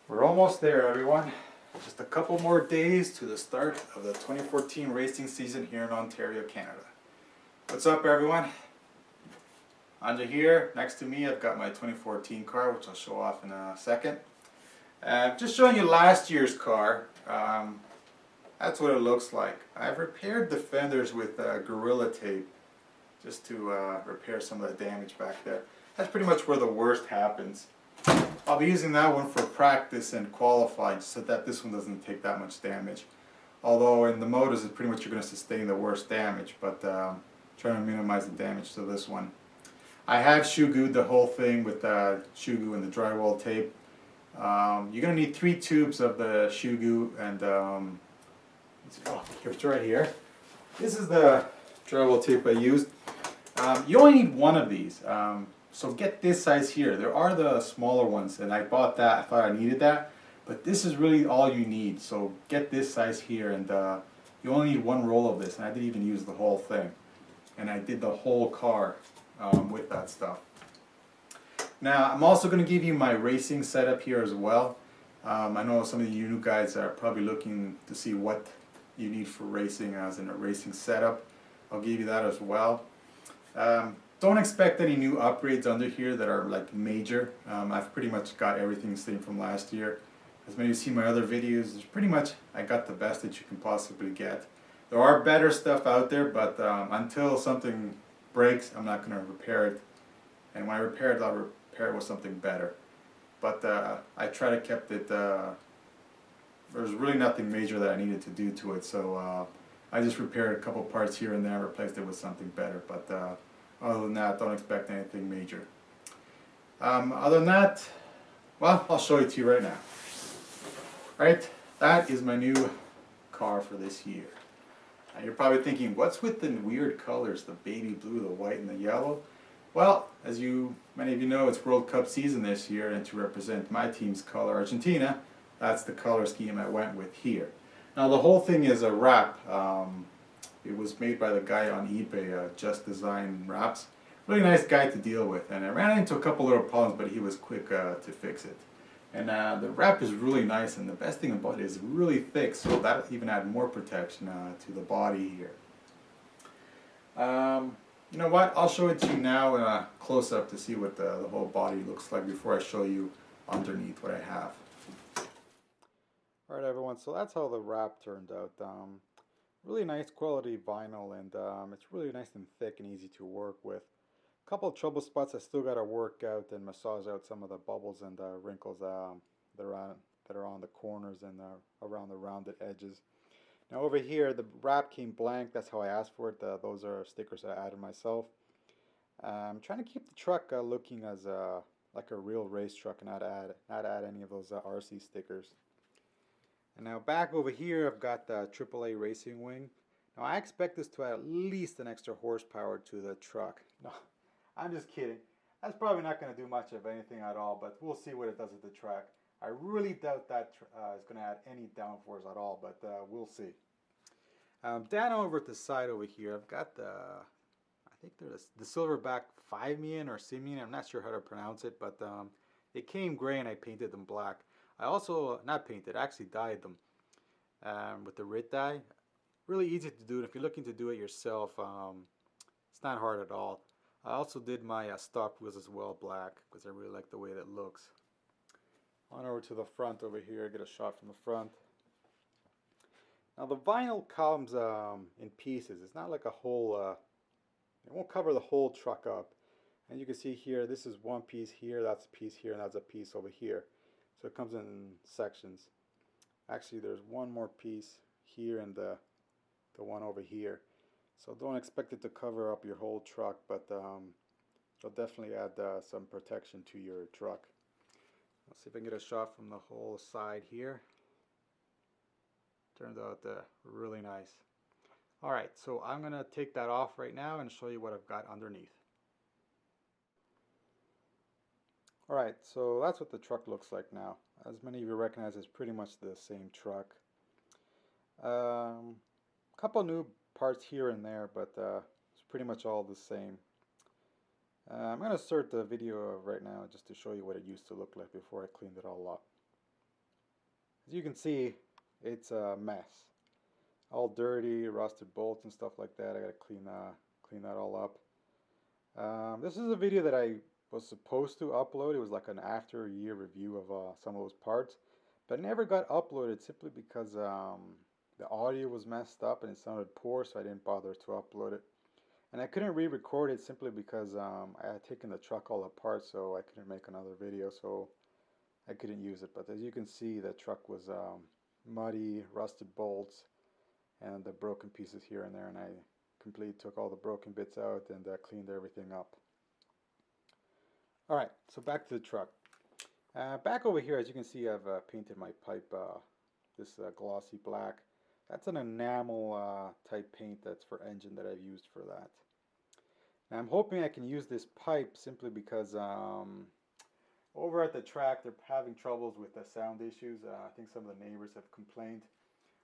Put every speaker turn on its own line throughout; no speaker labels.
We're almost there, everyone. Just a couple more days to the start of the 2014 racing season here in Ontario, Canada. What's up, everyone? Under here, next to me, I've got my 2014 car, which I'll show off in a second. Just showing you last year's car. That's what it looks like. I've repaired the fenders with Gorilla Tape just to repair some of the damage back there. That's pretty much where the worst happens. I'll be using that one for practice and qualifying so that this one doesn't take that much damage. Although in the motors, it's pretty much you're going to sustain the worst damage, but trying to minimize the damage to this one. I have shoe glued the whole thing with shoe glue and the drywall tape. You're going to need 3 tubes of the shoe glue, and it's right here. This is the drywall tape I used. You only need 1 of these. So get this size here. There are the smaller ones, and I bought that. I thought I needed that, but this is really all you need. So get this size here, and you only need 1 roll of this. And I didn't even use the whole thing, and I did the whole car with that stuff. Now I'm also going to give you my racing setup here as well. I know some of you new guys are probably looking to see what you need for racing as in a racing setup. I'll give you that as well. Don't expect any new upgrades under here that are like major. I've pretty much got everything the same from last year. As many of you see my other videos, it's pretty much I got the best that you can possibly get. There are better stuff out there, but until something breaks, I'm not going to repair it. And when I repair it, I'll repair it with something better. But I try to keep it. There's really nothing major that I needed to do to it, so I just repaired a couple parts here and there, replaced it with something better. But other than that, don't expect anything major. Other than that, well, I'll show it to you right now. Right, that is my new car for this year. Now you're probably thinking, what's with the weird colors, the baby blue, the white, and the yellow? Well, as many of you know, it's World Cup season this year, and to represent my team's color, Argentina, that's the color scheme I went with here. Now the whole thing is a wrap. It was made by the guy on eBay, Just Design Wraps. Really nice guy to deal with, and I ran into a couple little problems, but he was quick to fix it. And the wrap is really nice, and the best thing about it is really thick, so that even add more protection to the body here. You know what? I'll show it to you now in a close-up to see what the whole body looks like before I show you underneath what I have. Alright everyone, so that's how the wrap turned out. Really nice quality vinyl, and it's really nice and thick and easy to work with. A couple of trouble spots I still got to work out and massage out some of the bubbles and wrinkles that are on the corners and around the rounded edges. Now over here, the wrap came blank. That's how I asked for it. Those are stickers I added myself. I'm trying to keep the truck looking as like a real race truck, and not add any of those RC stickers. And now back over here, I've got the AAA Racing Wing. Now I expect this to add at least an extra horsepower to the truck. No, I'm just kidding. That's probably not going to do much of anything at all, but we'll see what it does with the track. I really doubt that is going to add any downforce at all, but we'll see. Down over at the side over here, I've got I think they're the Silverback 5ive-T or Simeon. I'm not sure how to pronounce it, but it came gray and I painted them black. I also, not painted, actually dyed them with the Rit dye. Really easy to do, and if you're looking to do it yourself, it's not hard at all. I also did my stock wheels as well black, because I really like the way that looks. On over to the front over here, get a shot from the front. Now the vinyl comes in pieces. It's not like a whole, it won't cover the whole truck up. And you can see here, this is one piece here, that's a piece here, and that's a piece over here. So it comes in sections. Actually, there's one more piece here and the one over here. So don't expect it to cover up your whole truck, but it'll definitely add some protection to your truck. Let's see if I can get a shot from the whole side here. Turned out really nice. Alright, so I'm going to take that off right now and show you what I've got underneath. Alright, so that's what the truck looks like now. As many of you recognize, it's pretty much the same truck. Couple new parts here and there, but it's pretty much all the same. I'm going to start the video right now just to show you what it used to look like before I cleaned it all up. As you can see, it's a mess. All dirty, rusted bolts and stuff like that. I gotta clean that all up. This is a video that I was supposed to upload. It was like an after a year review of some of those parts, but it never got uploaded simply because the audio was messed up and it sounded poor, so I didn't bother to upload it. And I couldn't re-record it simply because I had taken the truck all apart, so I couldn't make another video, so I couldn't use it. But as you can see, the truck was muddy, rusted bolts, and the broken pieces here and there, and I completely took all the broken bits out and cleaned everything up. Alright, so back to the truck. Back over here, as you can see, I've painted my pipe this glossy black. That's an enamel type paint that's for engine that I've used for that. Now I'm hoping I can use this pipe simply because over at the track they're having troubles with the sound issues. I think some of the neighbors have complained.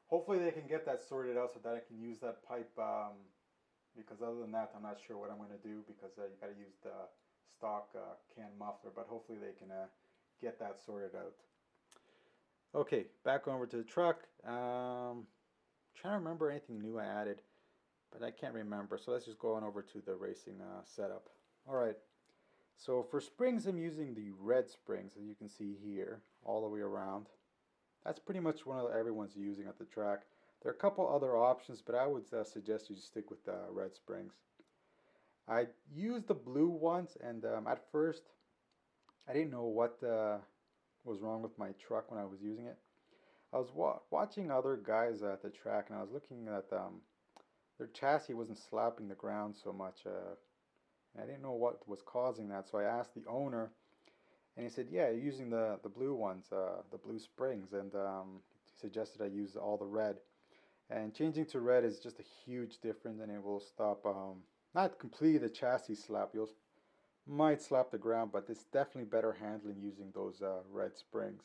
Hopefully they can get that sorted out so that I can use that pipe, because other than that I'm not sure what I'm going to do, because you got to use the stock can muffler, but hopefully they can get that sorted out. Okay, back over to the truck. Trying to remember anything new I added, but I can't remember, so let's just go on over to the racing setup. Alright, so for springs I'm using the red springs, as you can see here, all the way around. That's pretty much one of everyone's using at the track. There are a couple other options, but I would suggest you stick with the red springs. I used the blue ones, and at first I didn't know what was wrong with my truck when I was using it. I was watching other guys at the track, and I was looking at their chassis wasn't slapping the ground so much. I didn't know what was causing that, so I asked the owner, and he said, yeah, you're using the blue ones, the blue springs, and he suggested I use all the red. And changing to red is just a huge difference, and it will stop, not completely the chassis slap, you might slap the ground, but it's definitely better handling using those red springs.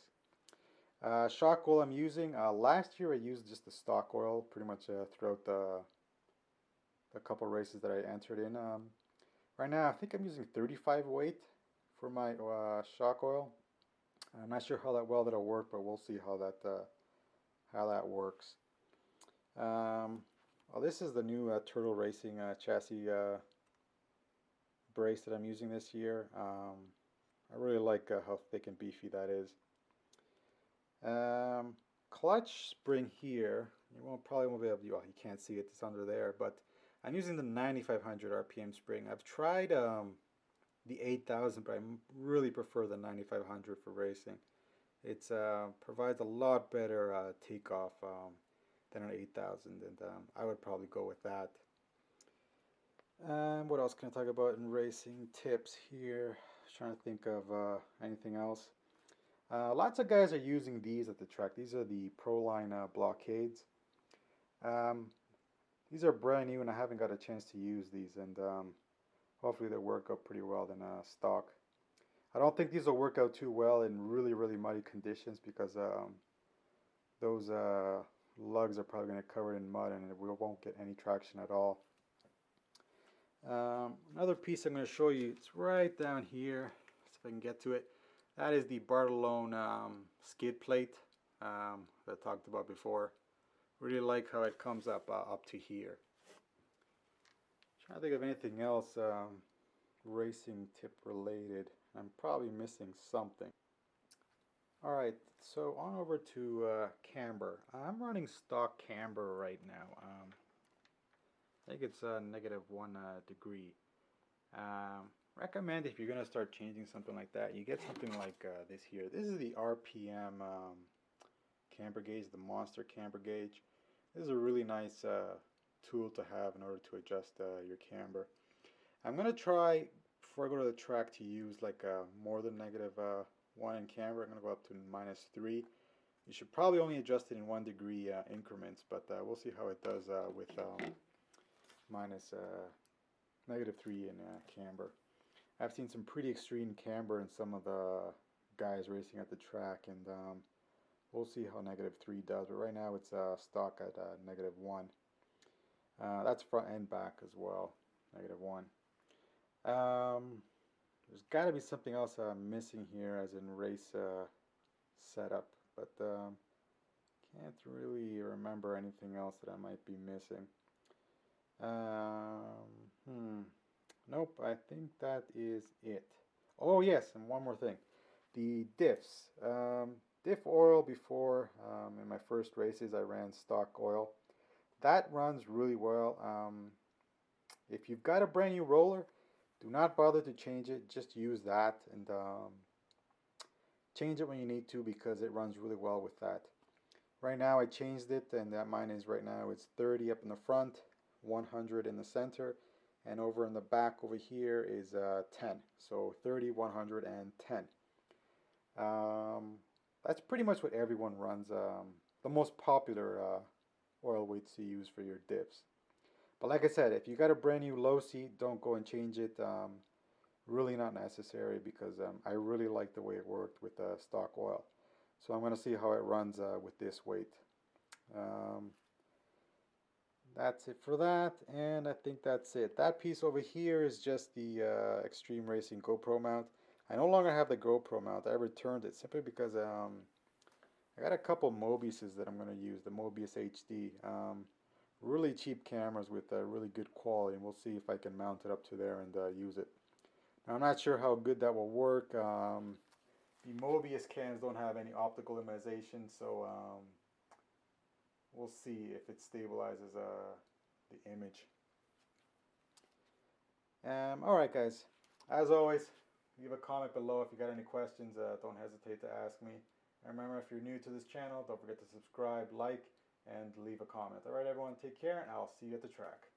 Shock oil I'm using, last year I used just the stock oil pretty much throughout the couple races that I entered in. Right now I think I'm using 35 weight for my shock oil. I'm not sure how that'll work, but we'll see how that works. Well, this is the new Turtle Racing chassis brace that I'm using this year. I really like how thick and beefy that is. Clutch spring here, probably won't be able to, well, you can't see it, it's under there, but I'm using the 9500 RPM spring. I've tried the 8000, but I really prefer the 9500 for racing. It provides a lot better takeoff than an 8000, and I would probably go with that. What else can I talk about in racing tips here? Trying to think of anything else. Lots of guys are using these at the track. These are the Proline blockades. These are brand new and I haven't got a chance to use these, and hopefully they'll work out pretty well in stock. I don't think these will work out too well in really muddy conditions, because those lugs are probably going to cover in mud and we won't get any traction at all. Another piece I'm going to show you, it's right down here, see if I can get to it. That is the Bartolone skid plate that I talked about before. Really like how it comes up to here. Trying to think of anything else racing tip related. I'm probably missing something. Alright, so on over to camber. I'm running stock camber right now. I think it's -1 degree. Recommend if you're going to start changing something like that, you get something like this here. This is the RPM camber gauge, the monster camber gauge. This is a really nice tool to have in order to adjust your camber. I'm going to try, before I go to the track, to use like more than -1 in camber. I'm going to go up to -3. You should probably only adjust it in 1 degree increments, but we'll see how it does with -3 in camber. I've seen some pretty extreme camber in some of the guys racing at the track, and we'll see how -3 does. But right now it's stock at -1. That's front and back as well, -1. There's got to be something else I'm missing here as in race setup, but Can't really remember anything else that I might be missing. Nope, I think that is it. Oh yes, and one more thing. The diffs. Diff oil before, in my first races I ran stock oil. That runs really well. If you've got a brand new roller, do not bother to change it. Just use that and change it when you need to because it runs really well with that. Right now I changed it and that mine is right now it's 30 up in the front, 100 in the center, and over in the back over here is 10. So 30, 100, and 10. That's pretty much what everyone runs. The most popular oil weights to use for your diffs. But like I said, if you got a brand new Losi, don't go and change it. Really not necessary because I really like the way it worked with stock oil. So I'm going to see how it runs with this weight. Um, that's it for that, and I think that's it. That piece over here is just the Extreme Racing GoPro mount. I no longer have the GoPro mount. I returned it simply because I got a couple Mobiuses that I'm going to use, the Mobius HD. Really cheap cameras with really good quality, and we'll see if I can mount it up to there and use it. Now, I'm not sure how good that will work. The Mobius cams don't have any optical immunization, so we'll see if it stabilizes the image. Alright guys, as always, leave a comment below if you got any questions. Don't hesitate to ask me. And remember, if you're new to this channel, don't forget to subscribe, like, and leave a comment. Alright everyone, take care, and I'll see you at the track.